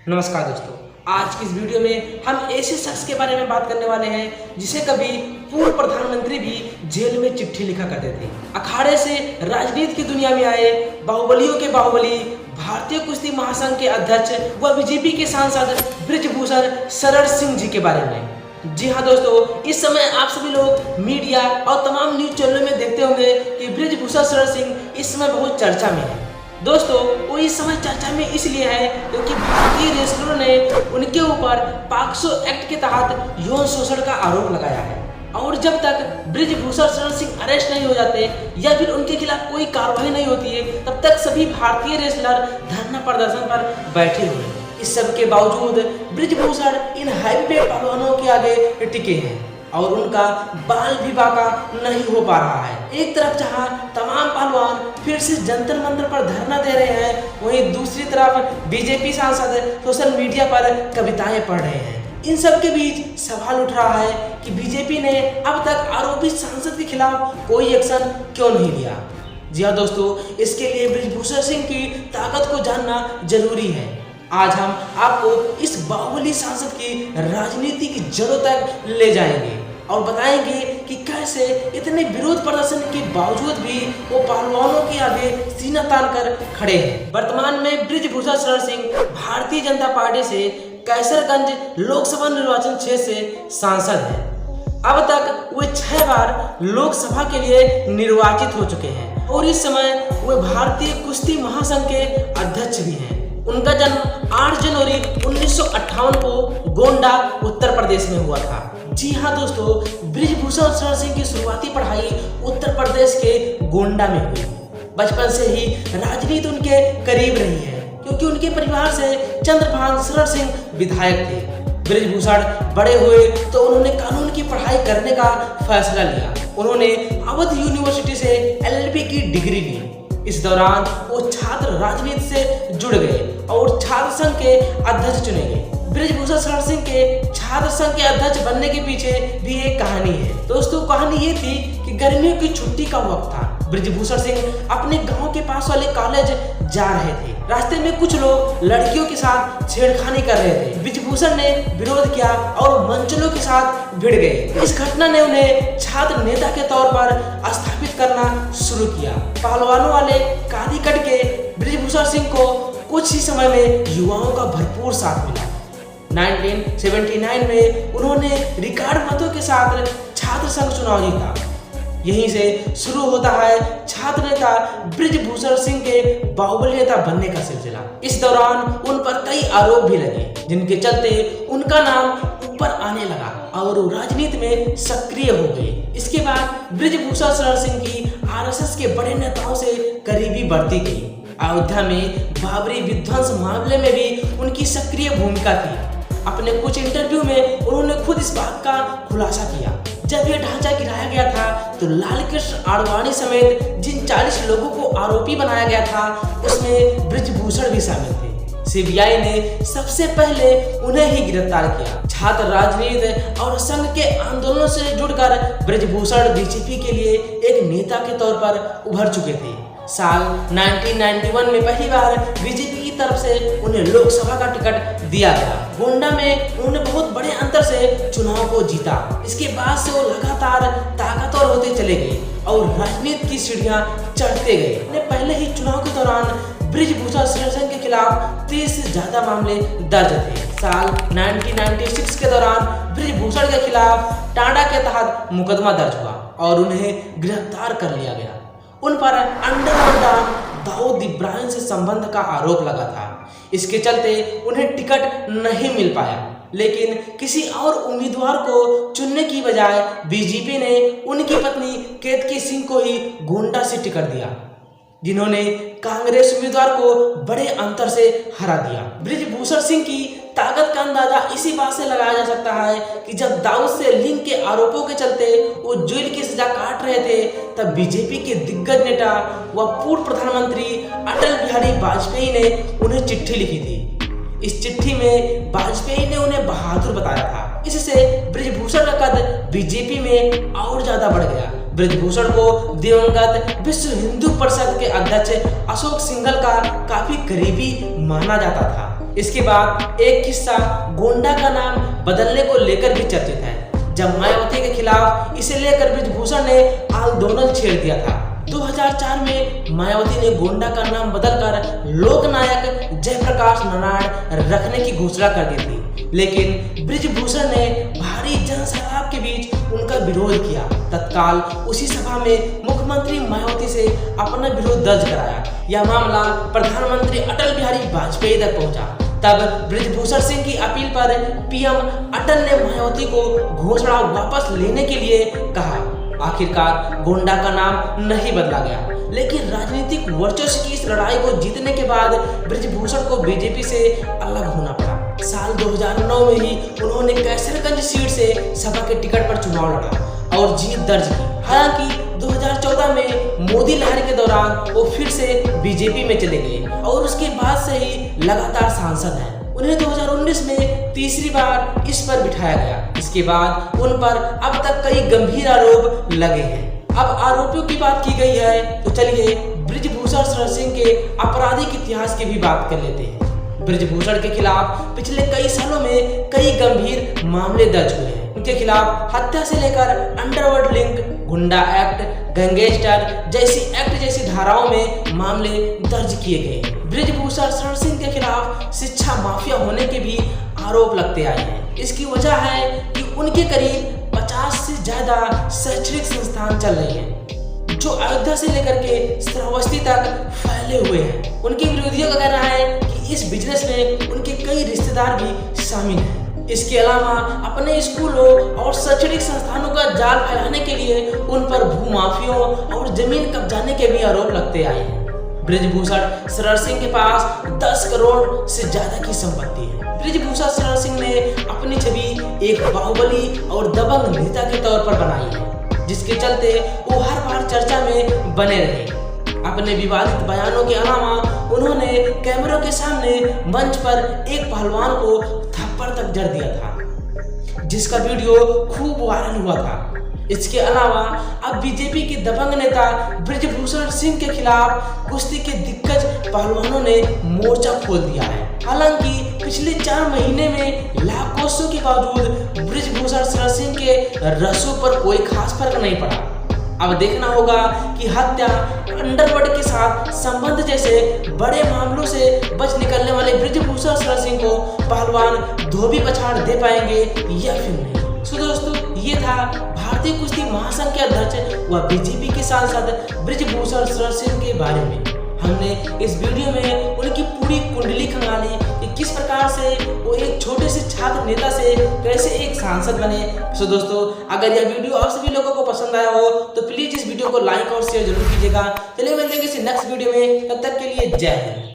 नमस्कार दोस्तों, आज की इस वीडियो में हम ऐसे शख्स के बारे में बात करने वाले हैं जिसे कभी पूर्व प्रधानमंत्री भी जेल में चिट्ठी लिखा करते थे। अखाड़े से राजनीति की दुनिया में आए बाहुबलियों के बाहुबली, भारतीय कुश्ती महासंघ के अध्यक्ष व बीजेपी के सांसद बृजभूषण शरण सिंह जी के बारे में। जी हाँ दोस्तों, इस समय आप सभी लोग मीडिया और तमाम न्यूज चैनलों में देखते होंगे कि बृजभूषण शरण सिंह इस समय बहुत चर्चा में है। दोस्तों, वो इस समय चर्चा में इसलिए है क्योंकि भारतीय रेसलरों ने उनके ऊपर पॉक्सो एक्ट के तहत यौन शोषण का आरोप लगाया है और जब तक बृजभूषण शरण सिंह अरेस्ट नहीं हो जाते या फिर उनके खिलाफ कोई कार्रवाई नहीं होती है, तब तक सभी भारतीय रेसलर धरना प्रदर्शन पर बैठे हुए हैं। इस सब के बावजूद बृजभूषण इन हैवीवेट पहलवानों के आगे टिके हैं और उनका बाल भी बाका नहीं हो पा रहा है। एक तरफ जहां तमाम पहलवान फिर से जंतर मंतर पर धरना दे रहे हैं, वहीं दूसरी तरफ बीजेपी सांसद सोशल मीडिया पर कविताएं पढ़ रहे हैं। इन सब के बीच सवाल उठ रहा है कि बीजेपी ने अब तक आरोपित सांसद के खिलाफ कोई एक्शन क्यों नहीं लिया। जी हाँ दोस्तों, इसके लिए बृजभूषण सिंह की ताकत को जानना जरूरी है। आज हम आपको इस बाहुबली सांसद की राजनीति की जड़ों तक ले जाएंगे और बताएंगे कि कैसे इतने विरोध प्रदर्शन के बावजूद भी वो पहलवानों के आगे सीना तान कर खड़े हैं। वर्तमान में बृजभूषण शरण सिंह भारतीय जनता पार्टी से कैसरगंज लोकसभा निर्वाचन क्षेत्र से सांसद हैं। अब तक वे 6 बार लोकसभा के लिए निर्वाचित हो चुके हैं और इस समय वे भारतीय कुश्ती महासंघ के अध्यक्ष भी हैं। उनका जन्म 8 जनवरी 1958 को गोंडा उत्तर प्रदेश में हुआ था। जी हाँ दोस्तों, बृजभूषण शरण सिंह की शुरुआती पढ़ाई उत्तर प्रदेश के गोंडा में हुई। बचपन से ही राजनीति उनके करीब रही है क्योंकि उनके परिवार से चंद्रभान शरण सिंह विधायक थे। बृजभूषण बड़े हुए तो उन्होंने कानून की पढ़ाई करने का फैसला लिया। उन्होंने अवध यूनिवर्सिटी से LLB की डिग्री ली। इस दौरान वो छात्र राजनीति से जुड़ गए और छात्र संघ के अध्यक्ष चुने गए। बृजभूषण शरण सिंह के छात्र संघ के अध्यक्ष बनने के पीछे भी एक कहानी है। दोस्तों, कहानी ये थी कि गर्मियों की छुट्टी का वक्त था। बृजभूषण सिंह अपने गांव के पास वाले कॉलेज जा रहे थे। रास्ते में कुछ लोग लड़कियों के साथ छेड़खानी कर रहे थे। बृजभूषण ने विरोध किया और मंचलों के साथ भिड़ गए। इस घटना ने उन्हें छात्र नेता के तौर पर स्थापित करना शुरू किया। पहलवानों वाले कादी कट के बृजभूषण सिंह को कुछ ही समय में युवाओं का भरपूर साथ मिला। 1979 में उन्होंने रिकॉर्ड मतों के साथ छात्र संघ चुनाव जीता। यहीं से शुरू होता है छात्र नेता बृजभूषण सिंह के बाहुबली नेता बनने का सिलसिला। इस दौरान उन पर कई आरोप भी लगे जिनके चलते उनका नाम ऊपर आने लगा और वो राजनीति में सक्रिय हो गए। इसके बाद बृजभूषण शरण सिंह की RSS के बड़े नेताओं से करीबी बढ़ती गई। अयोध्या में बाबरी विध्वंस मामले में भी उनकी सक्रिय भूमिका थी। अपने कुछ इंटरव्यू में उन्होंने खुद इस बात का खुलासा किया। जब यह ढांचा गिराया गया था तो लाल कृष्ण आडवाणी समेत जिन 40 लोगों को आरोपी बनाया गया था उसमें बृजभूषण भी शामिल थे। CBI ने सबसे पहले उन्हें ही गिरफ्तार किया। छात्र राजनीति और संघ के आंदोलनों से जुड़कर बृजभूषण बीजेपी के लिए एक नेता के तौर पर उभर चुके थे। साल 1991 में पहली बार बीजेपी की तरफ से उन्हें लोकसभा का टिकट दिया गया। गोंडा में उन्होंने बहुत बड़े अंतर से चुनाव को जीता। इसके बाद से वो लगातार ताकतवर होते चले गए और राजनीति की सीढ़ियां चढ़ते गए। पहले ही चुनाव के दौरान बृजभूषण शरण सिंह के खिलाफ 30 से ज्यादा मामले दर्ज थे। साल 1996 के दौरान बृजभूषण के खिलाफ टांडा के तहत मुकदमा दर्ज हुआ और उन्हें गिरफ्तार कर लिया गया। उन पर अंडरवर्ल्ड डॉन दाऊद इब्राहिम से संबंध का आरोप लगा था। इसके चलते उन्हें टिकट नहीं मिल पाया, लेकिन किसी और उम्मीदवार को चुनने की बजाय बीजेपी ने उनकी पत्नी केतकी सिंह को ही गोंडा से टिकट दिया, जिन्होंने कांग्रेस उम्मीदवार को बड़े अंतर से हरा दिया। बृजभूषण सिंह की ताकत का अंदाजा इसी बात से लगाया जा सकता है कि जब दाऊद से लिंक के आरोपों के चलते वो जेल की सजा काट रहे थे, तब बीजेपी के दिग्गज नेता व पूर्व प्रधानमंत्री अटल बिहारी वाजपेयी ने उन्हें चिट्ठी लिखी थी। इस चिट्ठी में वाजपेयी ने उन्हें बहादुर बताया था। इससे बृजभूषण का कद बीजेपी में और ज्यादा बढ़ गया। बृजभूषण को दिवंगत विश्व हिंदू परिषद के अध्यक्ष अशोक सिंघल का काफी करीबी माना जाता था। इसके बाद एक किस्सा गोंडा का नाम बदलने को लेकर भी चर्चित है, जब मायावती के खिलाफ इसे लेकर बृजभूषण ने आंदोलन छेड़ दिया था। 2004 में मायावती ने गोंडा का नाम बदलकर लोकनायक जयप्रकाश नारायण रखने की घोषणा कर दी थी, लेकिन बृजभूषण ने भारी जनसैलाब के बीच उनका विरोध किया। तत्काल उसी सभा में मुख्यमंत्री मायावती से अपना विरोध दर्ज कराया। यह मामला प्रधानमंत्री अटल बिहारी वाजपेयी तक पहुंचा। तब बृजभूषण सिंह की अपील पर पीएम अटल ने मायावती को घोषणा वापस लेने के लिए कहा। आखिरकार गोंडा का नाम नहीं बदला गया, लेकिन राजनीतिक वर्चस्व की इस लड़ाई को जीतने के बाद बृजभूषण को बीजेपी से अलग होना पड़ा। साल 2009 में ही उन्होंने कैसरगंज सीट से सपा के टिकट पर चुनाव लड़ा और जीत दर्ज की। हालांकि 2014 में मोदी लहर के दौरान वो फिर से बीजेपी में चले गए और उसके बाद से ही लगातार सांसद हैं। उन्हें 2019 में तीसरी बार इस पर बिठाया गया। इसके बाद उन पर अब तक कई गंभीर आरोप लगे हैं। अब आरोपियों की बात की गई है तो चलिए बृजभूषण शरण सिंह के आपराधिक इतिहास की भी बात कर लेते हैं। बृजभूषण के खिलाफ पिछले कई सालों में कई गंभीर मामले दर्ज हुए हैं। उनके खिलाफ हत्या से लेकर अंडरवर्ल्ड लिंक, गुंडा एक्ट, गैंगस्टर जैसी धाराओं में मामले दर्ज किए गए। बृजभूषण शरण सिंह के खिलाफ शिक्षा माफिया होने के भी आरोप लगते आए हैं। इसकी वजह है कि उनके करीब 50 से ज्यादा शैक्षणिक संस्थान चल रहे हैं, जो अयोध्या से लेकर के श्रावस्ती तक फैले हुए हैं। उनके विरोधियों का कहना है कि इस बिजनेस में उनके कई रिश्तेदार भी शामिल हैं। इसके अलावा अपने स्कूलों और शैक्षणिक संस्थानों का जाल फैलाने के लिए उन पर भूमाफियों और जमीन कब्जाने के भी आरोप लगते आए हैं। बृजभूषण शरण सिंह के पास 10 करोड़ से ज्यादा की संपत्ति है। बृजभूषण शरण सिंह ने अपनी छवि एक बाहुबली और दबंग नेता के तौर पर बनाई है, जिसके चलते वो हर बार चर्चा में बने रहे। अपने विवादित बयानों के अलावा उन्होंने कैमरों के सामने मंच पर एक पहलवान को थप्पड़ तक जड़ दिया था, जिसका वीडियो खूब वायरल हुआ था। इसके अलावा अब बीजेपी के दबंग नेता बृजभूषण सिंह के खिलाफ कुश्ती के दिग्गज पहलवानों ने मोर्चा खोल दिया है। हालांकि पिछले 4 महीने में लाख कोशिशों के बावजूद बृजभूषण शरण सिंह के रसों पर कोई खास फर्क नहीं पड़ा। अब देखना होगा कि हत्या, अंडरवर्ल्ड के साथ संबंध जैसे बड़े मामलों से बच निकलने वाले बृजभूषण शरण सिंह को पहलवान धोबी पछाड़ दे पाएंगे या फिर नहीं। सो दोस्तों, ये था भारतीय कुश्ती महासंघ के अध्यक्ष व बीजेपी के सांसद बृजभूषण शरण सिंह के बारे में। हमने इस वीडियो में उनकी पूरी कुंडली खंगाली कि किस प्रकार से वो एक छोटे से छात्र नेता से कैसे एक सांसद बने। सो दोस्तों, अगर यह वीडियो आप सभी लोगों को पसंद आया हो तो प्लीज इस वीडियो को लाइक और शेयर जरूर कीजिएगा। चलिए मिलेंगे इसी नेक्स्ट वीडियो में, तब तक के लिए जय हिंद।